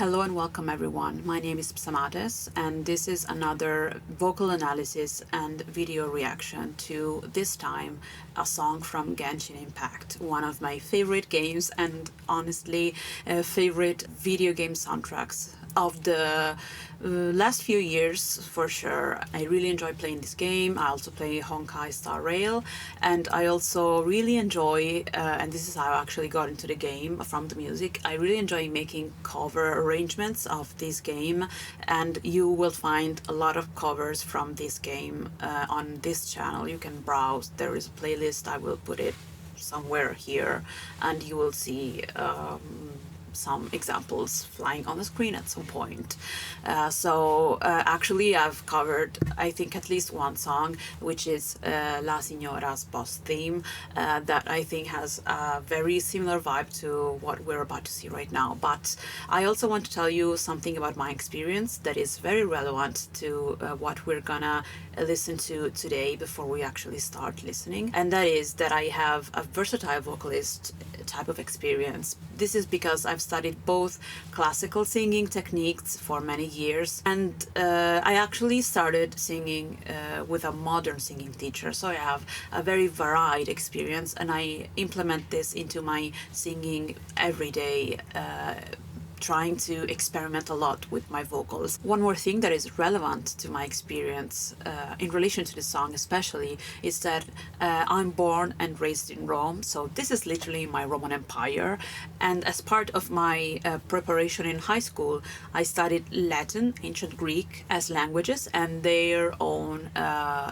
Hello and welcome everyone. My name is Psamathes and this is another vocal analysis and video reaction to, this time, a song from Genshin Impact, one of my favorite games and honestly favorite video game soundtracks of the last few years for sure. I really enjoy playing this game. I also play Honkai Star Rail, and I also really enjoy, and this is how I actually got into the game from the music, I really enjoy making cover arrangements of this game, and you will find a lot of covers from this game on this channel. You can browse, there is a playlist, I will put it somewhere here, and you will see some examples flying on the screen at some point. Actually I've covered, I think, at least one song, which is La Signora's boss theme, that I think has a very similar vibe to what we're about to see right now. But I also want to tell you something about my experience that is very relevant to what we're gonna listen to today before we actually start listening, and that is that I have a versatile vocalist type of experience. This is because I've studied both classical singing techniques for many years, and I actually started singing with a modern singing teacher, so I have a very varied experience and I implement this into my singing every day, trying to experiment a lot with my vocals. One more thing that is relevant to my experience in relation to the song especially is that I'm born and raised in Rome, so this is literally my Roman Empire, and as part of my preparation in high school I studied Latin, ancient Greek as languages and their own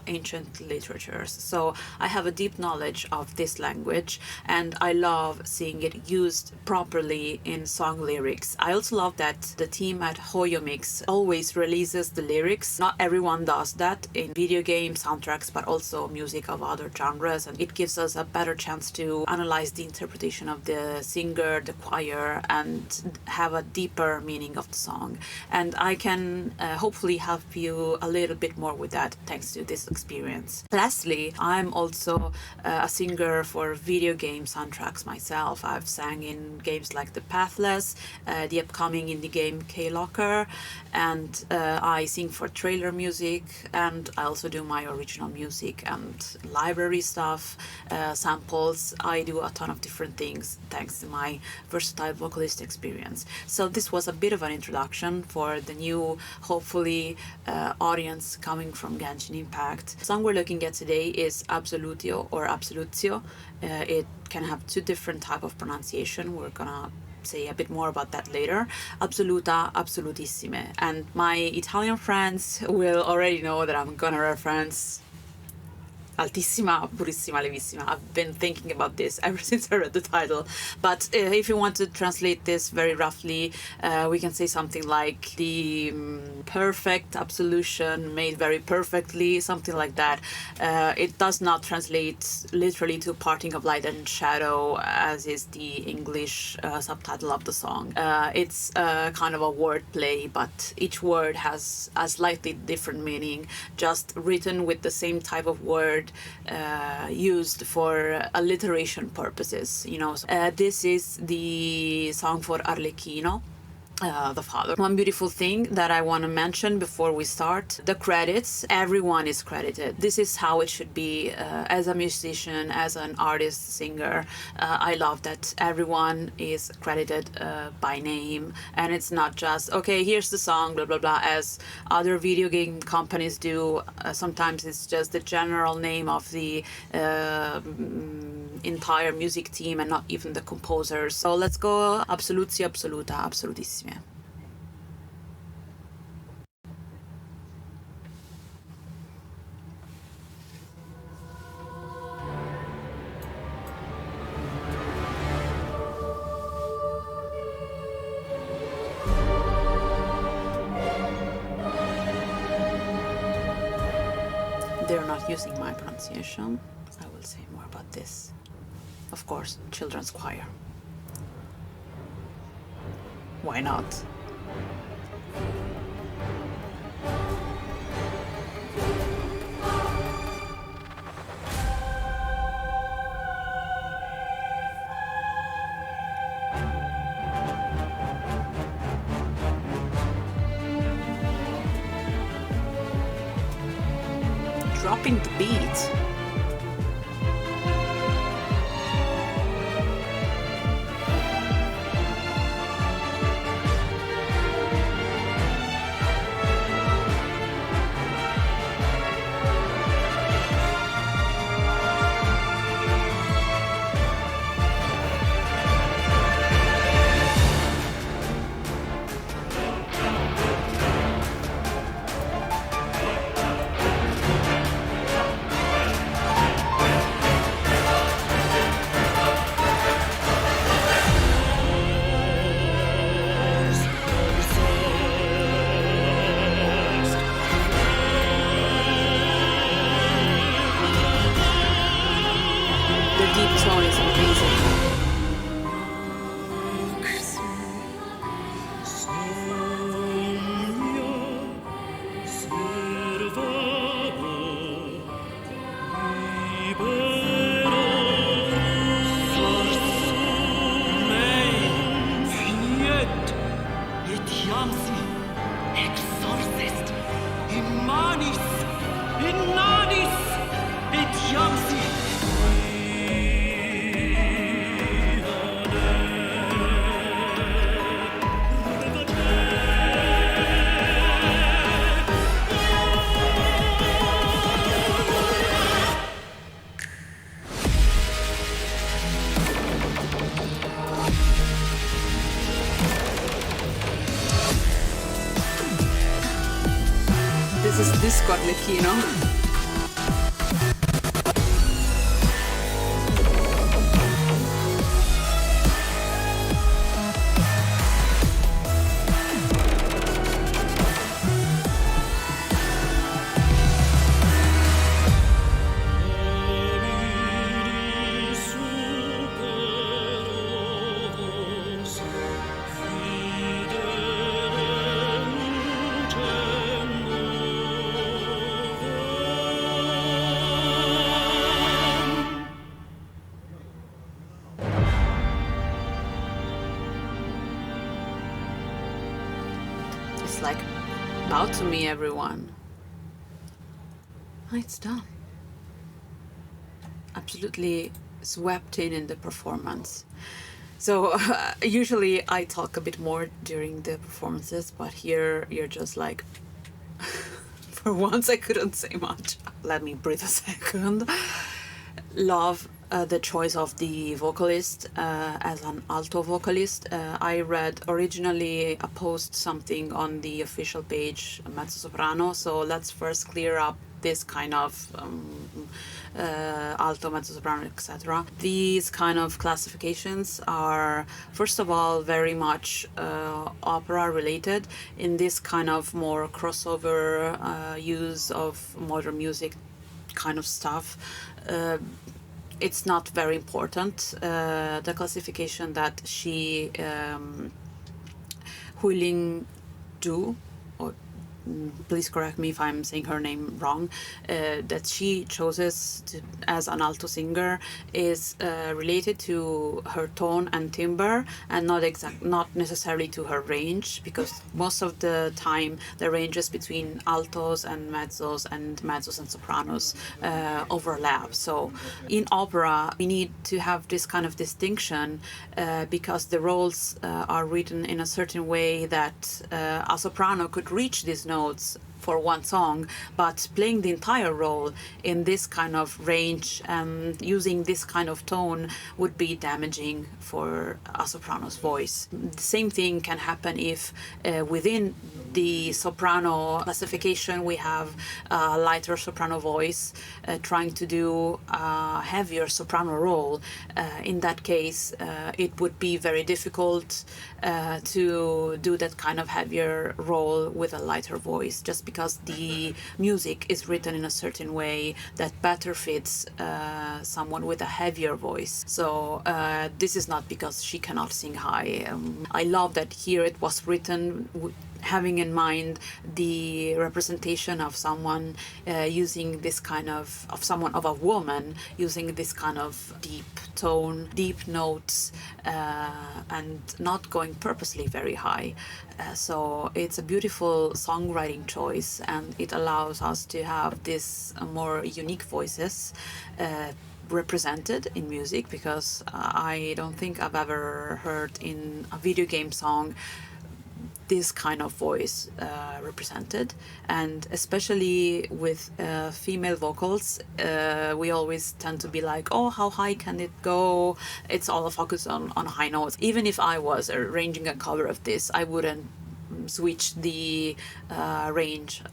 ancient literatures, so I have a deep knowledge of this language and I love seeing it used properly in song lyrics. I also love that the team at HOYO-MiX always releases the lyrics. Not everyone does that in video game soundtracks, but also music of other genres, and it gives us a better chance to analyze the interpretation of the singer, the choir, and have a deeper meaning of the song. And I can hopefully help you a little bit more with that thanks to this experience. Lastly, I'm also a singer for video game soundtracks myself. I've sang in games like The Pathless, the upcoming indie game K-Locker, and I sing for trailer music, and I also do my original music and library stuff, samples. I do a ton of different things thanks to my versatile vocalist experience. So this was a bit of an introduction for the new, hopefully, audience coming from Genshin Impact. The song we're looking at today is Absolutio or Absolutio. It can have two different type of pronunciation. We're gonna say a bit more about that later. Absoluta, Absolutissime. And my Italian friends will already know that I'm gonna reference Altissima, Purissima, Levissima. I've been thinking about this ever since I read the title. But if you want to translate this very roughly, we can say something like the perfect absolution made very perfectly, something like that. It does not translate literally to parting of light and shadow, as is the English subtitle of the song. It's kind of a word play, but each word has a slightly different meaning, just written with the same type of word used for alliteration purposes, you know. This is the song for Arlecchino, the father. One beautiful thing that I want to mention before we start, the credits, everyone is credited. This is how it should be as a musician, as an artist, singer. I love that everyone is credited by name, and it's not just, okay, here's the song, blah, blah, blah, as other video game companies do. Sometimes it's just the general name of the entire music team and not even the composers. So let's go Absolutio, Absoluta, Absolutissime. They're not using my pronunciation. I will say more about this. Of course, children's choir. Why not? dropping the beat. Tone is amazing. This is Disco Arlecchino. It's like, bow to me, everyone. It's done. Absolutely swept in the performance. So usually I talk a bit more during the performances, but here you're just like, for once I couldn't say much. Let me breathe a second. Love the choice of the vocalist as an alto vocalist. I read originally a post something on the official page, mezzo soprano, so let's first clear up this kind of alto, mezzo soprano, etc. These kind of classifications are, first of all, very much opera related in this kind of more crossover use of modern music kind of stuff. It's not very important. The classification that she, Huiling, do, or please correct me if I'm saying her name wrong, that she chooses as an alto singer is related to her tone and timbre, and not necessarily to her range, because most of the time the ranges between altos and mezzos and sopranos overlap. So in opera we need to have this kind of distinction because the roles are written in a certain way that a soprano could reach these notes for one song, but playing the entire role in this kind of range and using this kind of tone would be damaging for a soprano's voice. The same thing can happen if within the soprano classification we have a lighter soprano voice trying to do a heavier soprano role. In that case it would be very difficult to do that kind of heavier role with a lighter voice, just because the music is written in a certain way that better fits someone with a heavier voice. So this is not because she cannot sing high. I love that here it was written having in mind the representation of someone using this kind of a woman using this kind of deep tone, deep notes, and not going purposely very high. So it's a beautiful songwriting choice, and it allows us to have this more unique voices represented in music, because I don't think I've ever heard in a video game song this kind of voice represented. And especially with female vocals, we always tend to be like, oh, how high can it go? It's all a focus on high notes. Even if I was arranging a cover of this, I wouldn't switch the range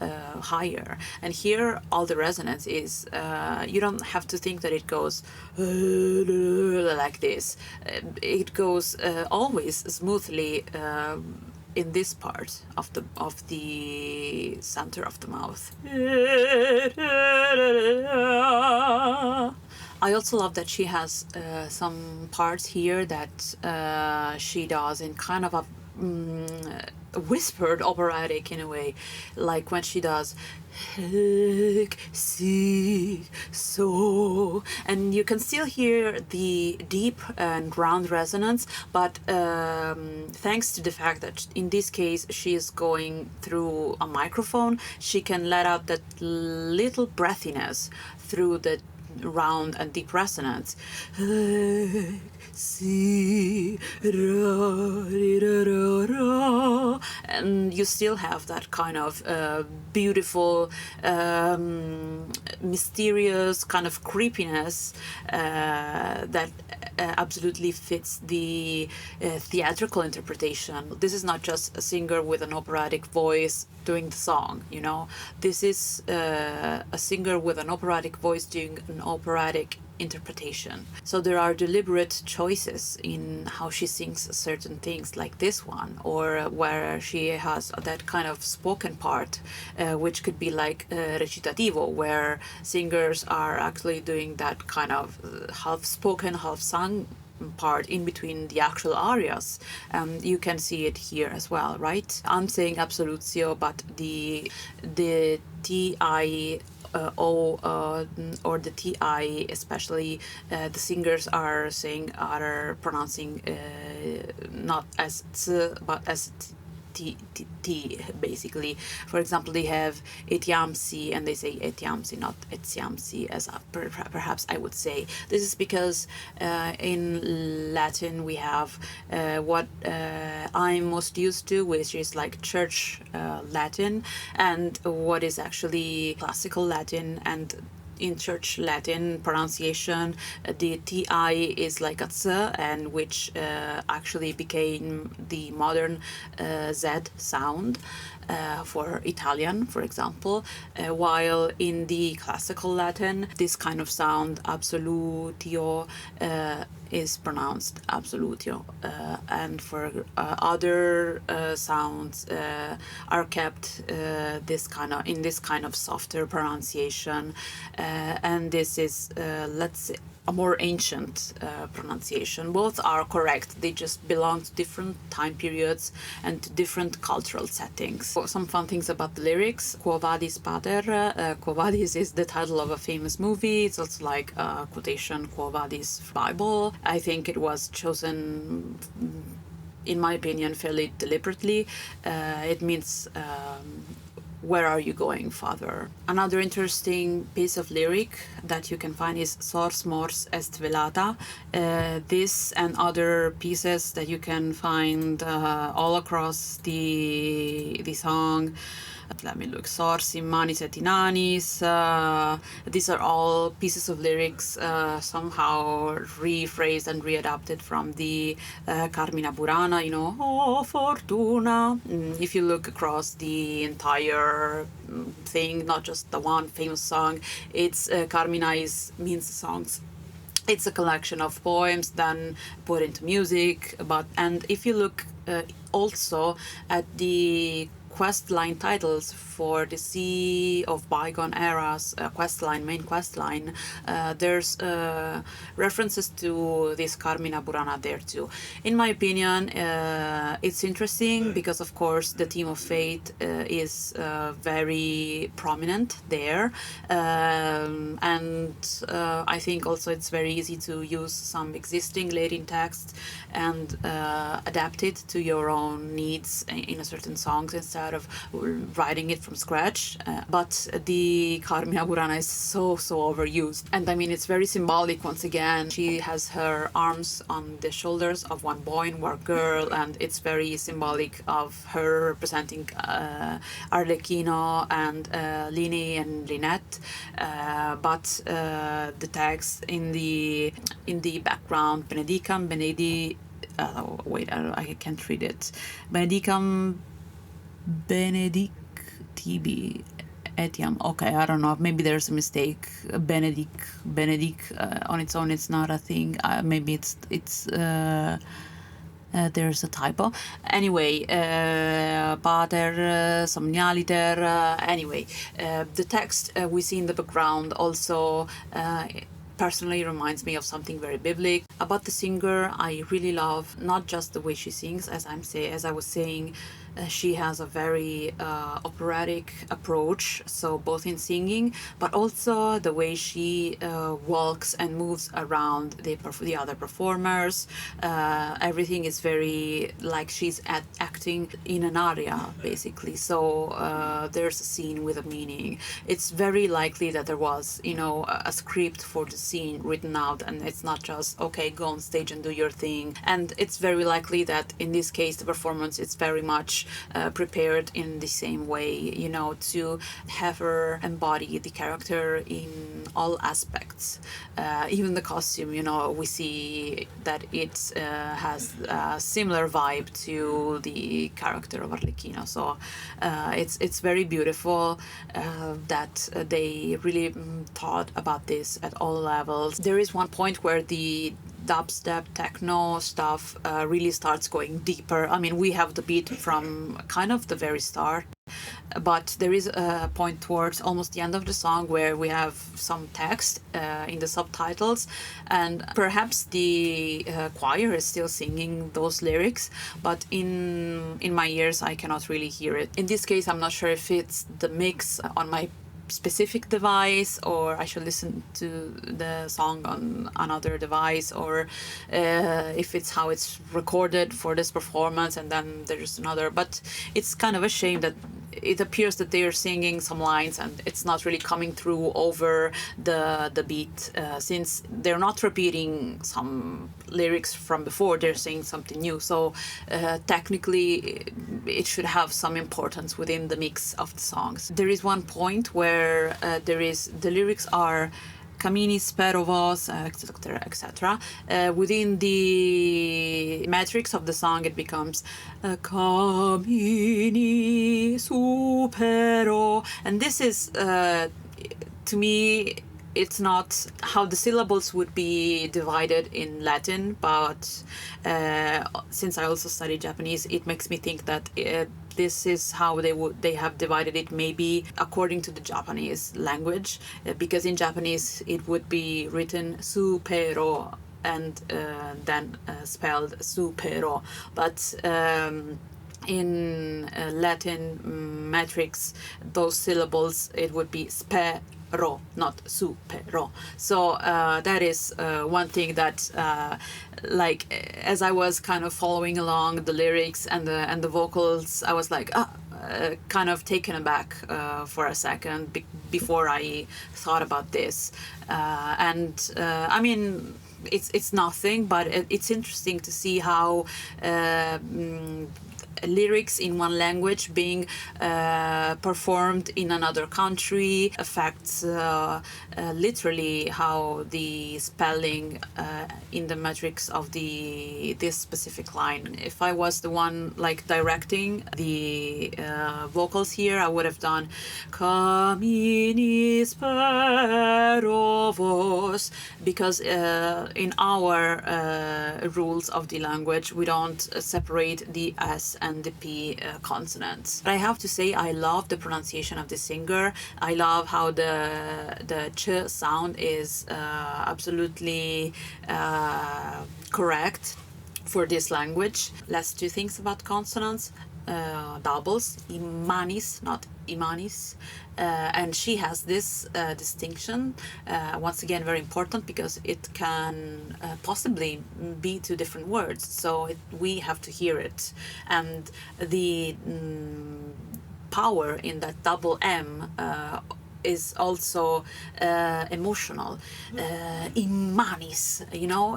higher. And here all the resonance is, you don't have to think that it goes like this. It goes always smoothly in this part of the center of the mouth. I also love that she has some parts here that she does in kind of a whispered operatic in a way, like when she does so, and you can still hear the deep and round resonance, but thanks to the fact that in this case she is going through a microphone, she can let out that little breathiness through the round and deep resonance. And you still have that kind of beautiful, mysterious kind of creepiness that absolutely fits the theatrical interpretation. This is not just a singer with an operatic voice doing the song, you know. This is a singer with an operatic voice doing an operatic interpretation. So there are deliberate choices in how she sings certain things, like this one, or where she has that kind of spoken part, which could be like recitativo, where singers are actually doing that kind of half spoken, half sung part in between the actual arias. You can see it here as well, right? I'm saying Absolutio, but the T-I or the TI, especially the singers are pronouncing not as ts but as T, basically. For example, they have etiamsi and they say etiamsi, not etiamsi, as perhaps I would say. This is because in Latin we have what I'm most used to, which is like church Latin, and what is actually classical Latin. And in church Latin pronunciation, the TI is like a ts, and which actually became the modern Z sound for Italian, for example, while in the classical Latin, this kind of sound, absolutio, is pronounced absolutio, and for other sounds are kept in this kind of softer pronunciation, and this is let's say a more ancient pronunciation. Both are correct, they just belong to different time periods and to different cultural settings. Some fun things about the lyrics: Quo vadis pater, Quo vadis is the title of a famous movie. It's also like a quotation, Quo vadis Bible. I think it was chosen, in my opinion, fairly deliberately. It means where are you going, Father? Another interesting piece of lyric that you can find is Sors mors est velata. This and other pieces that you can find all across the song. Let me look. Sors in manis et in anis. These are all pieces of lyrics somehow rephrased and readapted from the Carmina Burana, you know, oh fortuna. If you look across the entire thing, not just the one famous song, it's Carmina means songs. It's a collection of poems then put into music. And if you look also at the quest line titles for the Sea of Bygone Eras main quest line, there's references to this Carmina Burana there too. In my opinion, it's interesting because, of course, the theme of fate is very prominent there, and I think also it's very easy to use some existing Latin text and adapt it to your own needs in a certain songs instead of writing it from scratch. But the Carmina Burana is so overused, and I mean, it's very symbolic. Once again, she has her arms on the shoulders of one boy and one girl, and it's very symbolic of her representing Arlecchino and Lini and Lynette. But the text in the background, Benedicam wait, I can't read it. Benedicam benedictibi etiam. Okay, I don't know. Maybe there's a mistake. Benedict on its own, it's not a thing. Maybe it's there's a typo. Anyway, pater somnialiter. Anyway, the text we see in the background also personally reminds me of something very biblical. About the singer, I really love not just the way she sings, as I was saying, she has a very operatic approach, so both in singing, but also the way she walks and moves around the other performers. Everything is very like she's acting in an aria, basically. So there's a scene with a meaning. It's very likely that there was, a script for the scene written out, and it's not just, okay, go on stage and do your thing. And it's very likely that in this case, the performance is very much prepared in the same way, to have her embody the character in all aspects. Even the costume, we see that it has a similar vibe to the character of Arlecchino. So it's very beautiful that they really thought about this at all levels. There is one point where the dubstep techno stuff really starts going deeper. I mean, we have the beat from kind of the very start, but there is a point towards almost the end of the song where we have some text in the subtitles, and perhaps the choir is still singing those lyrics, but in my ears I cannot really hear it. In this case, I'm not sure if it's the mix on my specific device, or I should listen to the song on another device, or if it's how it's recorded for this performance and then there's another. But it's kind of a shame that it appears that they are singing some lines and it's not really coming through over the beat, since they're not repeating some lyrics from before, they're saying something new. So technically it should have some importance within the mix of the songs. There is one point where the lyrics are Camini spero vos, etc., etc. Within the metrics of the song, it becomes Camini supero, and this is to me, it's not how the syllables would be divided in Latin, but since I also study Japanese, it makes me think that this is how they have divided it, maybe according to the Japanese language, because in Japanese it would be written supero and then spelled supero, but in Latin metrics, those syllables, it would be spero, not supero. So that is one thing that as I was kind of following along the lyrics and the vocals, I was like kind of taken aback for a second before I thought about this, and I mean, it's nothing, but it's interesting to see how lyrics in one language being performed in another country affects literally how the spelling in the metrics of this specific line. If I was the one directing the vocals here, I would have done Camini spero vos, because in our rules of the language we don't separate the S and the P consonants. But I have to say, I love the pronunciation of the singer. I love how the ch sound is absolutely correct for this language. Last two things about consonants. Doubles, imanis, not imanis, and she has this distinction, once again very important, because it can possibly be two different words, so we have to hear it, and the power in that double M is also emotional. Imanis,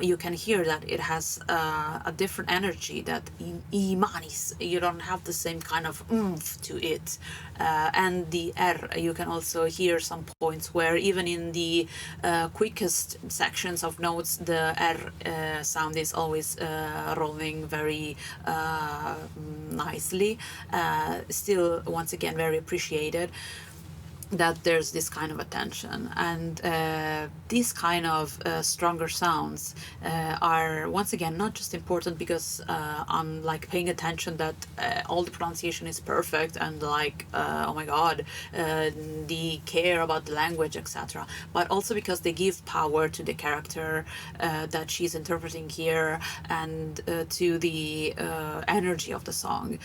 you can hear that it has a different energy, that in imanis you don't have the same kind of oomph to it. And the R, you can also hear some points where even in the quickest sections of notes, the R sound is always rolling very nicely. Still, once again, very appreciated that there's this kind of attention, and these kind of stronger sounds are once again not just important because I'm like paying attention that all the pronunciation is perfect and like oh my god, the care about the language, etc., but also because they give power to the character that she's interpreting here, and to the energy of the song.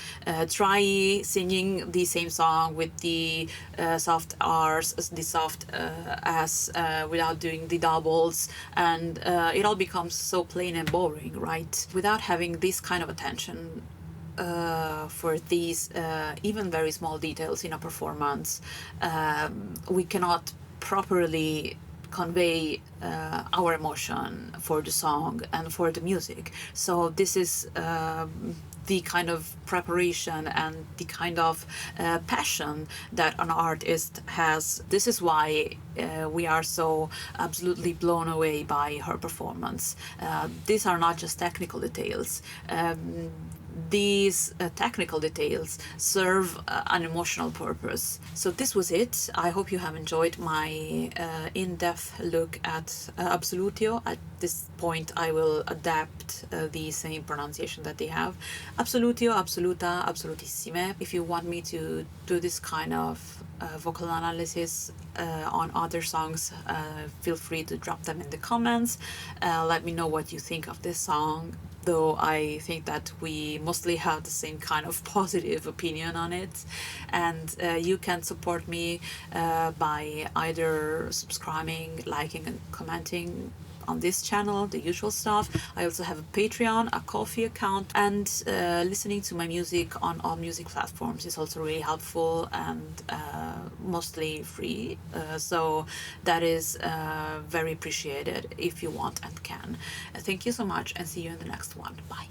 Try singing the same song with the soft R's, the soft S, without doing the doubles, and it all becomes so plain and boring, right? Without having this kind of attention for these even very small details in a performance, we cannot properly convey our emotion for the song and for the music. So this is the kind of preparation and the kind of passion that an artist has. This is why we are so absolutely blown away by her performance. These are not just technical details. These technical details serve an emotional purpose. So this was it. I hope you have enjoyed my in-depth look at Absolutio. At this point I will adapt the same pronunciation that they have. Absolutio, Absoluta, Absolutissime. If you want me to do this kind of vocal analysis on other songs, feel free to drop them in the comments. Let me know what you think of this song, though I think that we mostly have the same kind of positive opinion on it. And you can support me by either subscribing, liking and commenting on this channel, the usual stuff. I also have a Patreon, a Ko-fi account, and listening to my music on all music platforms is also really helpful and mostly free. So that is very appreciated if you want and can. Thank you so much, and see you in the next one. Bye.